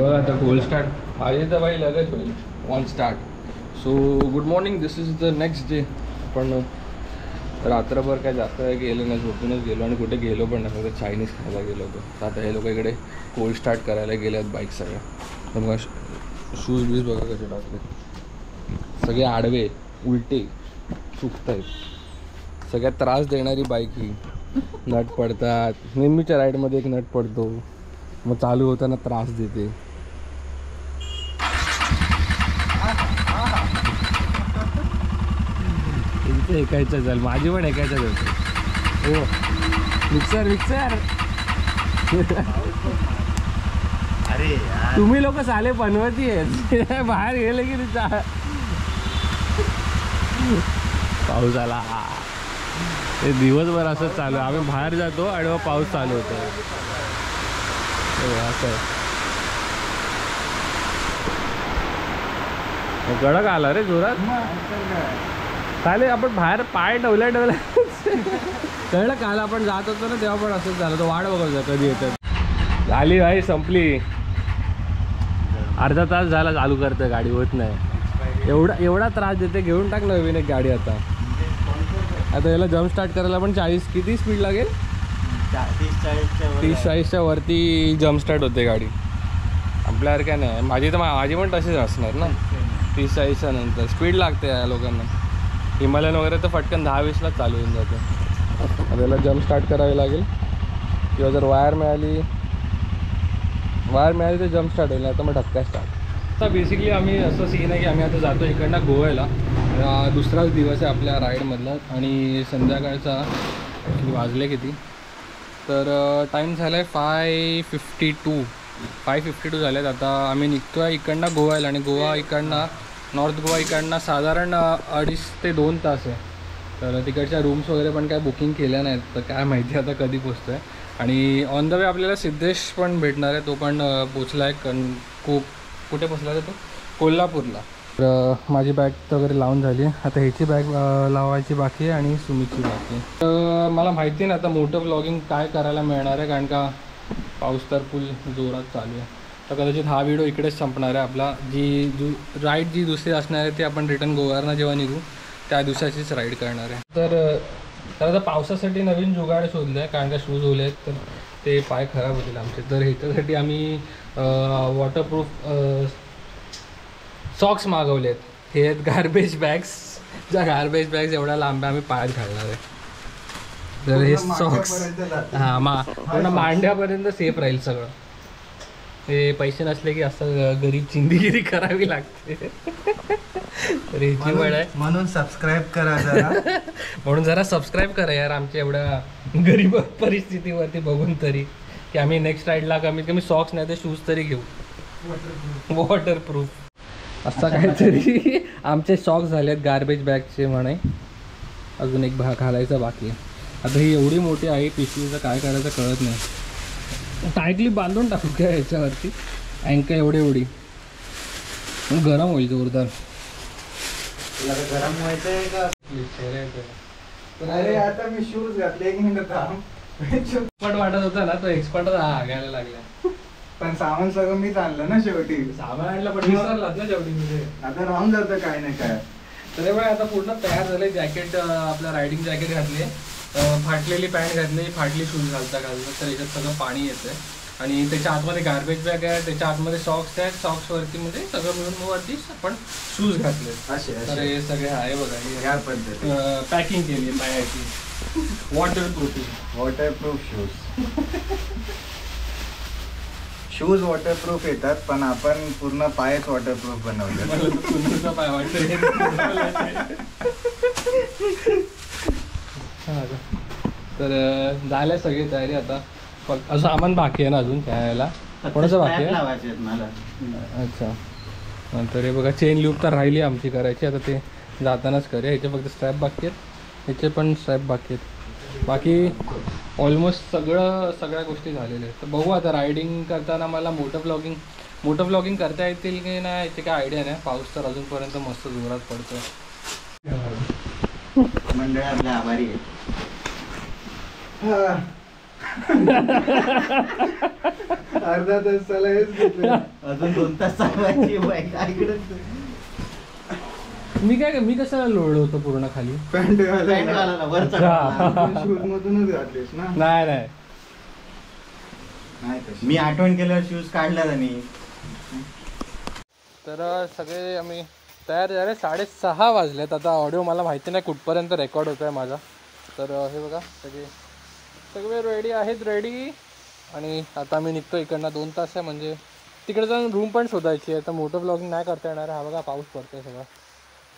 बघ आता cold start माझी तर बाई लगेच होईल on start. So good morning, this is the next day. पण रात्रभर काय जास्त गेलो नाही, झोपूनच गेलो आणि कुठे गेलो पण नाही, फक्त चायनीज खायला गेलो होतो. तर आता हे लोक इकडे कोल्ड स्टार्ट करायला गेले आहेत बाईक सगळ्या. तर मग शूज बीज बघा कसे टाकले, सगळे आडवे उलटे चुकत आहेत. सगळ्यात त्रास देणारी बाईक ही. नट पडतात, नेहमीच्या राईडमध्ये एक नट पडतो, मग चालू होताना त्रास देते. इथे ऐकायचं चल, माझी पण ऐकायचं होतं. हो मिक्सर मिक्सर. अरे तुम्ही लोक साले बनवती आहेत, बाहेर गेले की पाऊस आला. ते दिवसभर असंच चालू आहे, आम्ही बाहेर जातो आणि मग पाऊस चालू होतो. असं कडक आला रे जोरात. चालेल आपण बाहेर पाय ठेवल्या कळलं काल आपण जात होतो ना तेव्हा पण असंच झालं. तो वाट बघायचा कधी येतात. झाली भाई संपली, अर्धा तास झाला चालू करतं गाडी, होत नाही. एवढा त्रास देते. घेऊन टाक नवीन एक गाडी. आता याला जम्प स्टार्ट करायला पण 40 किती स्पीड लागेल? 30-40च्या वरती जम्प स्टार्ट होते गाडी. आपल्यावर काय नाही, माझी पण तशीच असणार ना. 30-40च्या नंतर स्पीड लागते या लोकांना. हिमालयन वगैरे तर फटकन 10-20लाच चालू होऊन जाते. आता याला जम्प स्टार्ट करावी लागेल, किंवा जर वायर मिळाली तर जम्प स्टार्ट होईल, आता मग धक्का स्टार्ट. आता बेसिकली आम्ही असं सीन आहे की आम्ही आता जातो इकडनं गोव्याला. दुसराच दिवस आहे आपल्या राईडमधला आणि संध्याकाळचा वाजले किती तर टाईम झाला आहे 5:52 झाले आहेत. आता आम्ही निघतो आहे इकडनं गोव्याला, आणि गोवा इकडनं नॉर्थ गोवा इकडनं साधारण 2.5 ते 2 तास आहे. तर तिकडच्या रूम्स वगैरे पण काय बुकिंग केल्या नाहीत, तर काय माहिती आता कधी पोचतो आहे. आणि ऑन द वे आपल्याला सिद्धेश पण भेटणार आहे, तो पण पोचला आहे. कुठे पोचला आहे तो? कोल्हापूरला. तर माझी बॅग वगैरे लावून झाली आहे. आता ह्याची बॅग लावायची बाकी आहे आणि सुमितची बाकी आहे. तर मला माहिती नाही आता मोठं ब्लॉगिंग काय करायला मिळणार आहे, कारण का पाऊस तर फुल जोरात चालू आहे. तर कदाचित हा व्हिडिओ इकडेच संपणार आहे आपला. राईड जी दुसरी असणार आहे ती आपण रिटर्न गोव्याला जेव्हा निघू त्या दिवसाचीच राईड करणार आहे. तर आता पावसासाठी नवीन जुगाड शोधलं आहे, कारण का शूज ओले आहेत तर ते पाय खराब होतील आमचे. तर ह्याच्यासाठी आम्ही वॉटरप्रूफ सॉक्स मागवले आहेत. हे आहेत गार्बेज बॅग्स. ज्या गार्बेज बॅग्स एवढ्या लांब्या आम्ही पायात घालणार आहे. तर हे सॉक्स पूर्ण मांड्यापर्यंत सेफ राहील सगळं. हे पैसे नसले की असं गरीब चिंदीगिरी करावी लागते. तर ह्याची वेळ आहे, म्हणून सबस्क्राईब करा जरा. म्हणून जरा सबस्क्राईब करा यार आमच्या एवढ्या गरीब परिस्थितीवरती बघून तरी, की आम्ही नेक्स्ट राईडला कमीत कमी सॉक्स नाही तर शूज तरी घेऊ वॉटरप्रूफ. असा काहीतरी आमचे सॉक्स झाले आहेत गार्बेज बॅगचे म्हणे. अजून एक भाग घालायचा बाकी आहे. आता ही एवढी मोठी आहे पिशवीचं, काय करायचं कळत नाही. टाईटली बांधून टाकू काय याच्यावरती, अँका एवढी गरम होईल जोरदार. गरम व्हायचंय का? अरे आता मी शूज घातले, एक मिनिट एक्सपर्ट वाटत होता ना तो, एक्सपर्ट घ्यायला लागला. पण सामान सगळं मीच आणलं ना शेवटी. सामान आणलं पण विसरलात ना शेवटी म्हणजे. आता राहून जातं काय नाही काय. तरी पण आता पूर्ण तयार झाले. जॅकेट आपलं रायडिंग जॅकेट घातली, फाटलेली पॅन्ट घातली, फाटली शूज घालता तर याच्यात सगळं पाणी येतं. आणि त्याच्या आतमध्ये गार्बेज बॅग आहे, त्याच्या आतमध्ये सॉक्स आहेत, सॉक्सवरती म्हणजे सगळं मिळून वरती आपण शूज घातले. तर हे सगळे आहे बघा, या पद्धती पॅकिंग केली पायाची. वॉटरप्रूफ शूज वॉटरप्रूफ येतात, पण आपण पूर्ण पायच वॉटरप्रूफ बनवले. पाय वाटत. तर झाल्या सगळी तयारी. आता फक्त असं सामान बाकी आहे ना अजून त्याला. कोणाचं बाकी आहे? मला. अच्छा. नंतर हे बघा चेन लूप तर राहिली आमची करायची, आता ते जातानाच करूया. ह्याचे फक्त स्ट्रॅप बाकी आहेत, ह्याचे पण स्ट्रॅप बाकी आहेत. बाकी ऑलमोस्ट सगळ्या गोष्टी झालेल्या आहेत. तर बघू आता रायडिंग करताना मला मोठं ब्लॉगिंग करता येतील की नाही याची काय आयडिया नाही. पाऊस तर अजूनपर्यंत मस्त जोरात पडतो. मंडळातले आभारी आहे. अर्धा तास चला हेच घेतलं. अजून 2 तास चालवायची बाईक ऐकडच. मी कशाला लोळलो होतो पूर्ण खाली. पॅन्ट घालायला वरचा शूज मधूनच घातलेस ना. नाही मी आठवण केल्यावर शूज काढला त्यांनी. तर सगळे आम्ही तयार झाले. 6:30 वाजलेत. आता ऑडिओ मला माहिती नाही कुठपर्यंत रेकॉर्ड होतो आहे माझा. तर हे बघा सगळे रेडी आहेत रेडी. आणि आता आम्ही निघतो इकडनं. 2 तास आहे म्हणजे तिकडे जाऊन रूम पण शोधायची आहे. तर मोठं ब्लॉगिंग नाही करता येणार. हा बघा पाऊस पडतोय सगळं.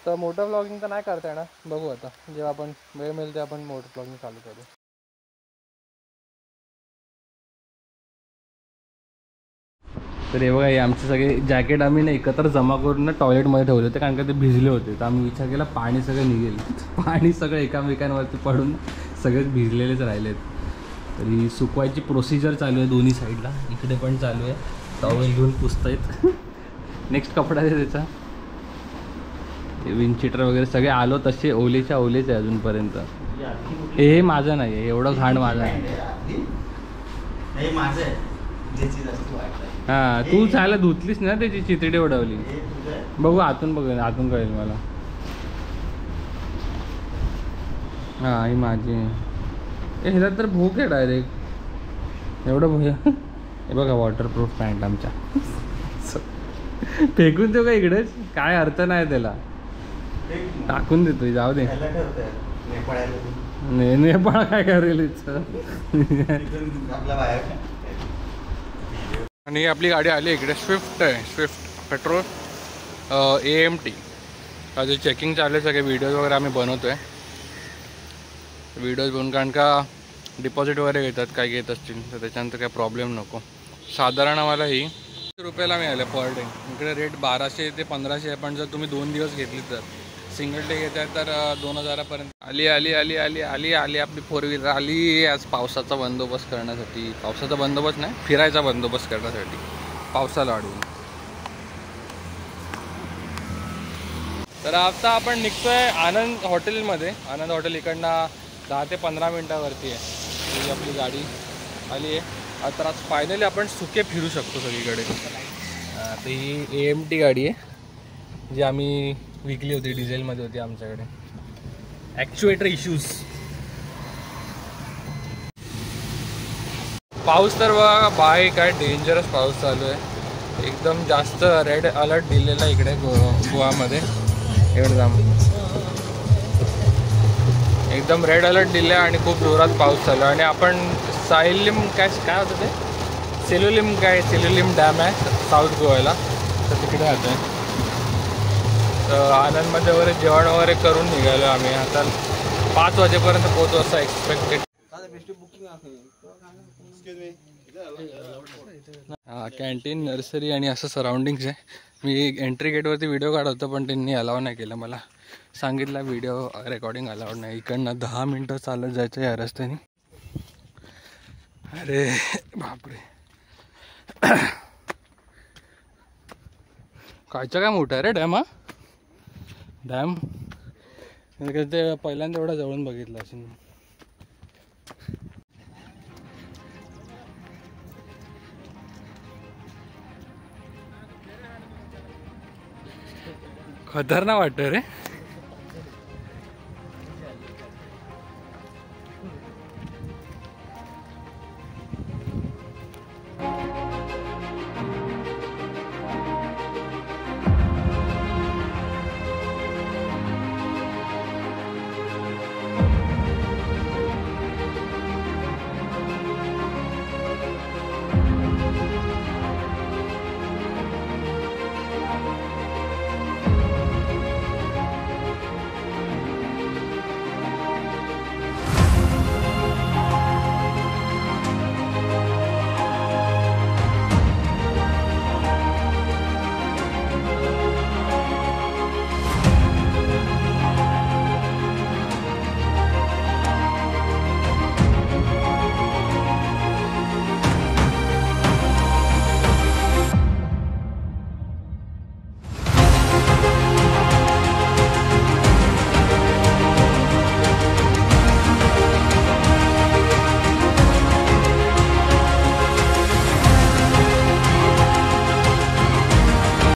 तर मोठं ब्लॉगिंग तर नाही करता येणार. बघू आता जेव्हा आपण वेळ मिळेल तेव्हा आपण मोठं ब्लॉगिंग चालू करू. तर हे बघा हे आमचे सगळे जॅकेट आम्ही ना एकत्र जमा करून ना टॉयलेटमध्ये ठेवले होते कारण का ते भिजले होते. तर आम्ही विचार केला पाणी सगळं निघेल. पाणी सगळं एकामेकांवरती पडून सगळेच भिजलेलेच राहिलेत. तरी सुकवायची प्रोसिजर चालू आहे दोन्ही साईडला. इकडे पण चालू आहे. टॉवेल घेऊन पुसतायत. नेक्स्ट कपडा आहे त्याचा. विंडशीटर वगैरे सगळे आलो तसे ओलेच्या ओलेच आहे अजूनपर्यंत. हे माझं नाही आहे एवढं घाण माझं आहे. हां तू चायला धुतलीस ना त्याची चितडी उडवली. बघू आतून बघ आतून कळेल मला. हां ही माझी ह्याला तर भूक आहे डायरेक्ट एवढं भूया. हे बघा वॉटरप्रूफ पॅन्ट आमच्या. फेकून देऊ का इकडेच काय अर्थ नाही त्याला. टाकून देतोय जाऊ दे. नेपाळ काय करेल. आणि आपली गाडी आली इकडे. स्विफ्ट आहे. Swift petrol AMT. माझे चेकिंग चालू आहे. सगळे व्हिडिओज वगैरे आम्ही बनवतो आहे. व्हिडिओज बनवून कारण का डिपॉझिट वगैरे घेतात काय घेत असतील तर त्याच्यानंतर काय प्रॉब्लेम नको. साधारण आम्हाला ही ₹100 मिळालं पर डे. इकडे रेट 1200 ते 1500 आहे. पण जर तुम्ही 2 दिवस घेतली तर सिंगल डे घेत आहे तर 2000पर्यंत. आली आली आली आली आली आली आपली 4 व्हीलर आली. आज पावसाचा बंदोबस्त करण्यासाठी. पावसाचा बंदोबस्त नाही फिरायचा बंदोबस्त करण्यासाठी पावसाला अडवून. तर आता आपण निघतोय आनंद हॉटेलमध्ये. आनंद हॉटेल इकडनं 10 ते 15 मिनटावरती आहे. ही आपली गाडी आली आहे. तर आज फायनली आपण सुके फिरू शकतो सगळीकडे. तर ही AMT गाडी आहे जी आम्ही विकली होती. डिझेलमध्ये होती आमच्याकडे. ॲक्च्युएटर इश्यूज. पाऊस तर बघा बाय काय डेंजरस पाऊस चालू आहे. एकदम जास्त रेड अलर्ट दिलेला इकडे गोवामध्ये. एकदम एकदम रेड अलर्ट दिला आणि खूप जोरात पाऊस चालू आहे. आणि आपण सायलिम काय होतं ते सेल्युलिम डॅम आहे साऊथ गोव्याला. तर तिकडे राहतो आहे. तर आनंदमध्ये वगैरे जेवण वगैरे करून निघालो आम्ही. आता 5 वाजेपर्यंत पोहोचू असं एक्सपेक्टेड. हां कॅन्टीन नर्सरी आणि असं सराउंडिंग्स आहे. मी एंट्री गेटवरती व्हिडिओ काढत होतो पण त्यांनी अलाव नाही केलं. मला सांगितलं व्हिडिओ रेकॉर्डिंग अलाउड नाही. इकडनं 10 मिनटं चालत जायचं या रस्त्याने. अरे बापरे कायचं काय मोठं आहे रे डॅम. हा डॅम ते पहिल्यांदा एवढा जवळून बघितलं असेल. खतरनाक वाटतं रे.